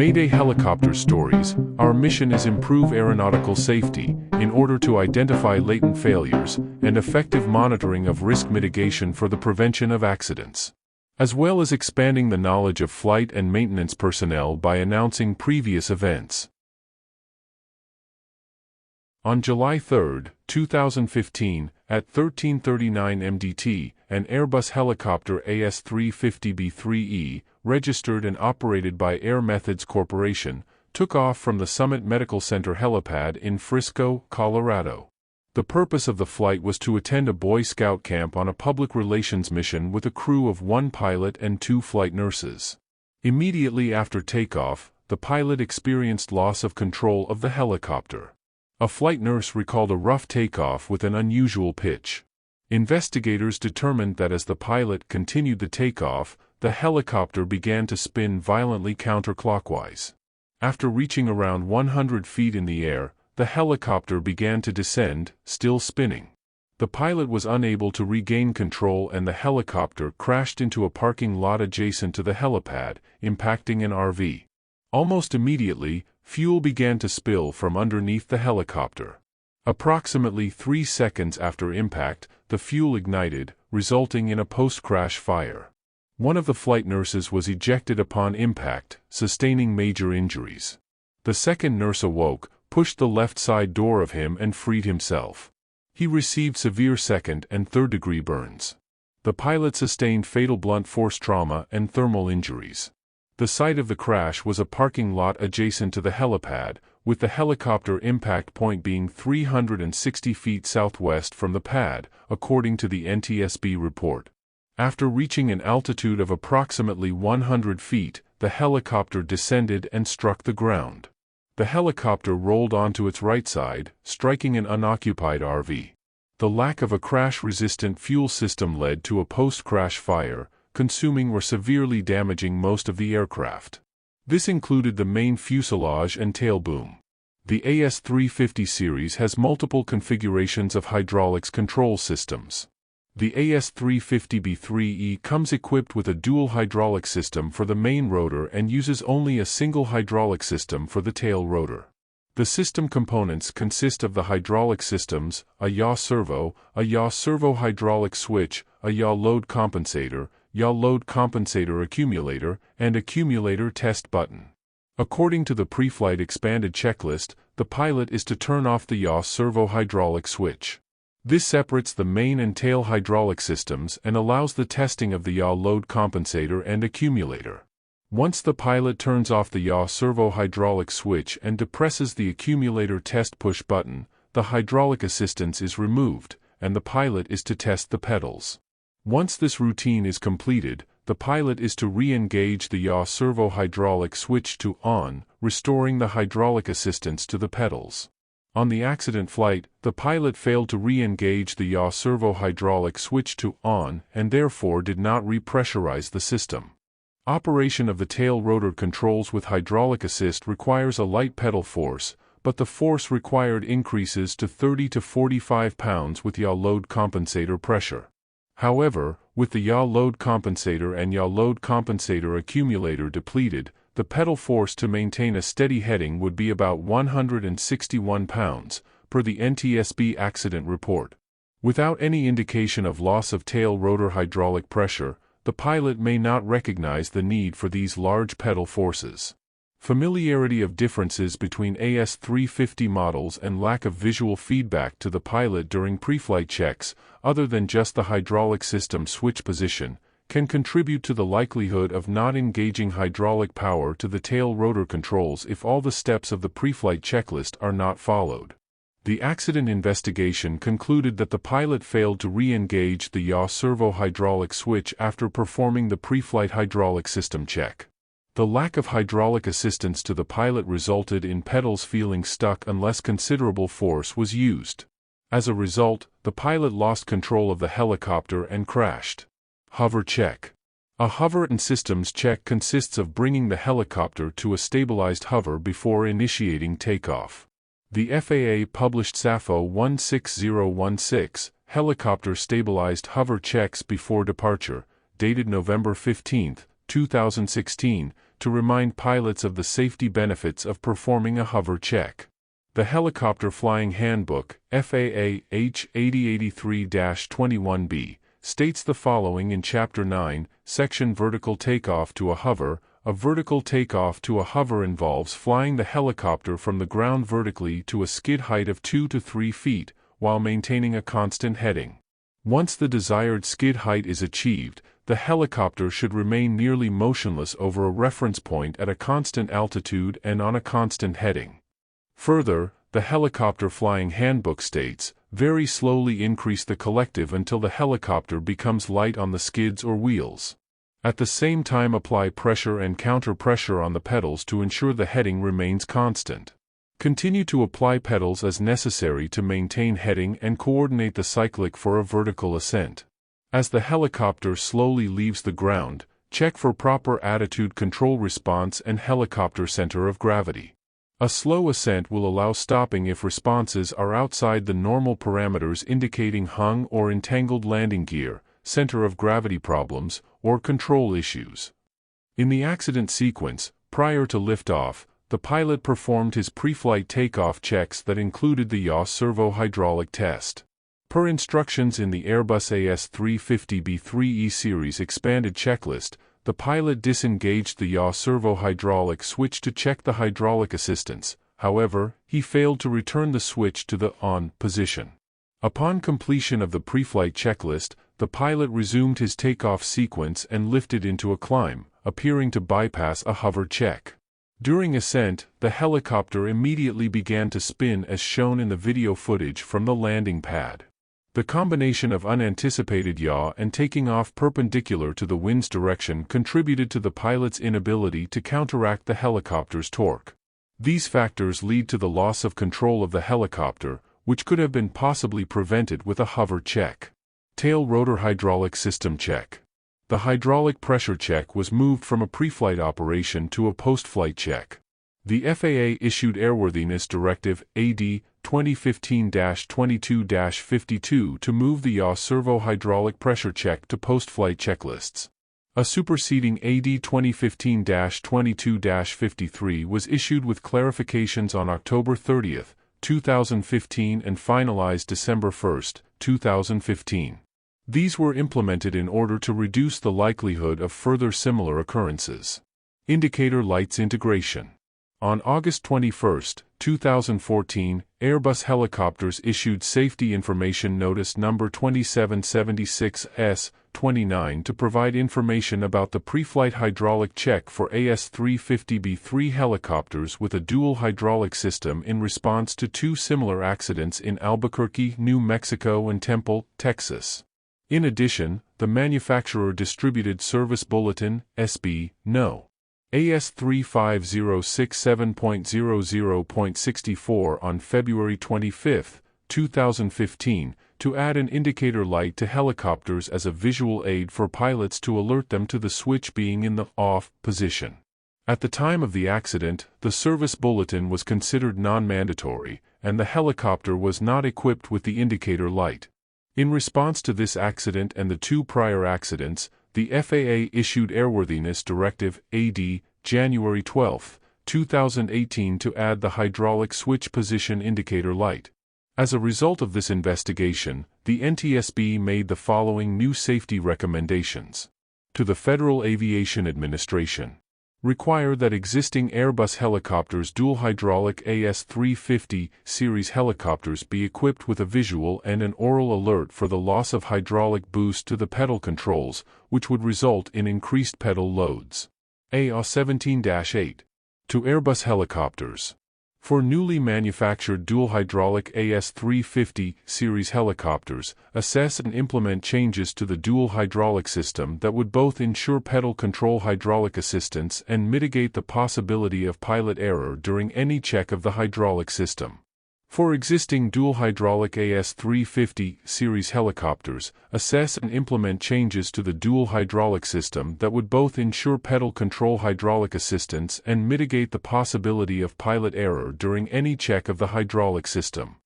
Mayday Helicopter Stories. Our mission is improve aeronautical safety in order to identify latent failures and effective monitoring of risk mitigation for the prevention of accidents, as well as expanding the knowledge of flight and maintenance personnel by announcing previous events. On July 3, 2015, at 13:39 MDT, an Airbus helicopter AS350B3E, registered and operated by Air Methods Corporation, took off from the Summit Medical Center helipad in Frisco, Colorado. The purpose of the flight was to attend a Boy Scout camp on a public relations mission with a crew of 1 pilot and 2 flight nurses. Immediately after takeoff, the pilot experienced loss of control of the helicopter. A flight nurse recalled a rough takeoff with an unusual pitch. Investigators determined that as the pilot continued the takeoff, the helicopter began to spin violently counterclockwise. After reaching around 100 feet in the air, the helicopter began to descend, still spinning. The pilot was unable to regain control and the helicopter crashed into a parking lot adjacent to the helipad, impacting an RV. Almost immediately, fuel began to spill from underneath the helicopter. Approximately 3 seconds after impact, the fuel ignited, resulting in a post-crash fire. One of the flight nurses was ejected upon impact, sustaining major injuries. The second nurse awoke, pushed the left side door of him and freed himself. He received severe second and third-degree burns. The pilot sustained fatal blunt force trauma and thermal injuries. The site of the crash was a parking lot adjacent to the helipad, with the helicopter impact point being 360 feet southwest from the pad, according to the NTSB report. After reaching an altitude of approximately 100 feet, the helicopter descended and struck the ground. The helicopter rolled onto its right side, striking an unoccupied RV. The lack of a crash-resistant fuel system led to a post-crash fire, consuming or severely damaging most of the aircraft. This included the main fuselage and tail boom. The AS350 series has multiple configurations of hydraulics control systems. The AS350B3E comes equipped with a dual hydraulic system for the main rotor and uses only a single hydraulic system for the tail rotor. The system components consist of the hydraulic systems, a yaw servo hydraulic switch, a yaw load compensator accumulator, and accumulator test button. According to the pre-flight expanded checklist, the pilot is to turn off the yaw servo hydraulic switch. This separates the main and tail hydraulic systems and allows the testing of the yaw load compensator and accumulator. Once the pilot turns off the yaw servo hydraulic switch and depresses the accumulator test push button, the hydraulic assistance is removed, and the pilot is to test the pedals. Once this routine is completed, the pilot is to re-engage the yaw servo hydraulic switch to on, restoring the hydraulic assistance to the pedals. On the accident flight, the pilot failed to re-engage the yaw servo hydraulic switch to on and therefore did not repressurize the system. Operation of the tail rotor controls with hydraulic assist requires a light pedal force, but the force required increases to 30 to 45 pounds with yaw load compensator pressure. However, with the yaw load compensator and yaw load compensator accumulator depleted, the pedal force to maintain a steady heading would be about 161 pounds, per the NTSB accident report. Without any indication of loss of tail rotor hydraulic pressure, the pilot may not recognize the need for these large pedal forces. Familiarity of differences between AS350 models and lack of visual feedback to the pilot during pre-flight checks, other than just the hydraulic system switch position, can contribute to the likelihood of not engaging hydraulic power to the tail rotor controls if all the steps of the pre-flight checklist are not followed. The accident investigation concluded that the pilot failed to re-engage the yaw servo hydraulic switch after performing the pre-flight hydraulic system check. The lack of hydraulic assistance to the pilot resulted in pedals feeling stuck unless considerable force was used. As a result, the pilot lost control of the helicopter and crashed. Hover check. A hover and systems check consists of bringing the helicopter to a stabilized hover before initiating takeoff. The FAA published SAFO 16016, Helicopter Stabilized Hover Checks Before Departure, dated November 15, 2016, to remind pilots of the safety benefits of performing a hover check. The Helicopter Flying Handbook, FAA H8083-21B, states the following in Chapter 9, Section Vertical Takeoff to a Hover. A vertical takeoff to a hover involves flying the helicopter from the ground vertically to a skid height of 2 to 3 feet, while maintaining a constant heading. Once the desired skid height is achieved, the helicopter should remain nearly motionless over a reference point at a constant altitude and on a constant heading. Further, the Helicopter Flying Handbook states, very slowly increase the collective until the helicopter becomes light on the skids or wheels. At the same time apply pressure and counter pressure on the pedals to ensure the heading remains constant. Continue to apply pedals as necessary to maintain heading and coordinate the cyclic for a vertical ascent. As the helicopter slowly leaves the ground, check for proper attitude control response and helicopter center of gravity. A slow ascent will allow stopping if responses are outside the normal parameters indicating hung or entangled landing gear, center of gravity problems, or control issues. In the accident sequence, prior to liftoff, the pilot performed his pre-flight takeoff checks that included the yaw servo-hydraulic test. Per instructions in the Airbus AS350B3E series expanded checklist, the pilot disengaged the yaw servo-hydraulic switch to check the hydraulic assistance. However, he failed to return the switch to the on position. Upon completion of the pre-flight checklist, the pilot resumed his takeoff sequence and lifted into a climb, appearing to bypass a hover check. During ascent, the helicopter immediately began to spin as shown in the video footage from the landing pad. The combination of unanticipated yaw and taking off perpendicular to the wind's direction contributed to the pilot's inability to counteract the helicopter's torque. These factors lead to the loss of control of the helicopter, which could have been possibly prevented with a hover check. Tail rotor hydraulic system check. The hydraulic pressure check was moved from a pre-flight operation to a post-flight check. The FAA issued Airworthiness Directive AD 2015-22-52 to move the yaw servo-hydraulic pressure check to post-flight checklists. A superseding AD 2015-22-53 was issued with clarifications on October 30, 2015 and finalized December 1, 2015. These were implemented in order to reduce the likelihood of further similar occurrences. Indicator lights integration. On August 21, 2014, Airbus Helicopters issued Safety Information Notice number 2776S-29 to provide information about the pre-flight hydraulic check for AS350B3 helicopters with a dual hydraulic system in response to two similar accidents in Albuquerque, New Mexico and Temple, Texas. In addition, the manufacturer distributed Service Bulletin, SB, No. AS35067.00.64 on February 25, 2015, to add an indicator light to helicopters as a visual aid for pilots to alert them to the switch being in the off position. At the time of the accident, the service bulletin was considered non-mandatory, and the helicopter was not equipped with the indicator light. In response to this accident and the two prior accidents, the FAA issued Airworthiness Directive AD, January 12, 2018 to add the hydraulic switch position indicator light. As a result of this investigation, the NTSB made the following new safety recommendations. To the Federal Aviation Administration. Require that existing Airbus helicopters dual hydraulic AS350 series helicopters be equipped with a visual and an aural alert for the loss of hydraulic boost to the pedal controls, which would result in increased pedal loads. AO 17-8. To Airbus helicopters. For newly manufactured dual hydraulic AS350 series helicopters, assess and implement changes to the dual hydraulic system that would both ensure pedal control hydraulic assistance and mitigate the possibility of pilot error during any check of the hydraulic system. For existing dual hydraulic AS350 series helicopters, assess and implement changes to the dual hydraulic system that would both ensure pedal control hydraulic assistance and mitigate the possibility of pilot error during any check of the hydraulic system.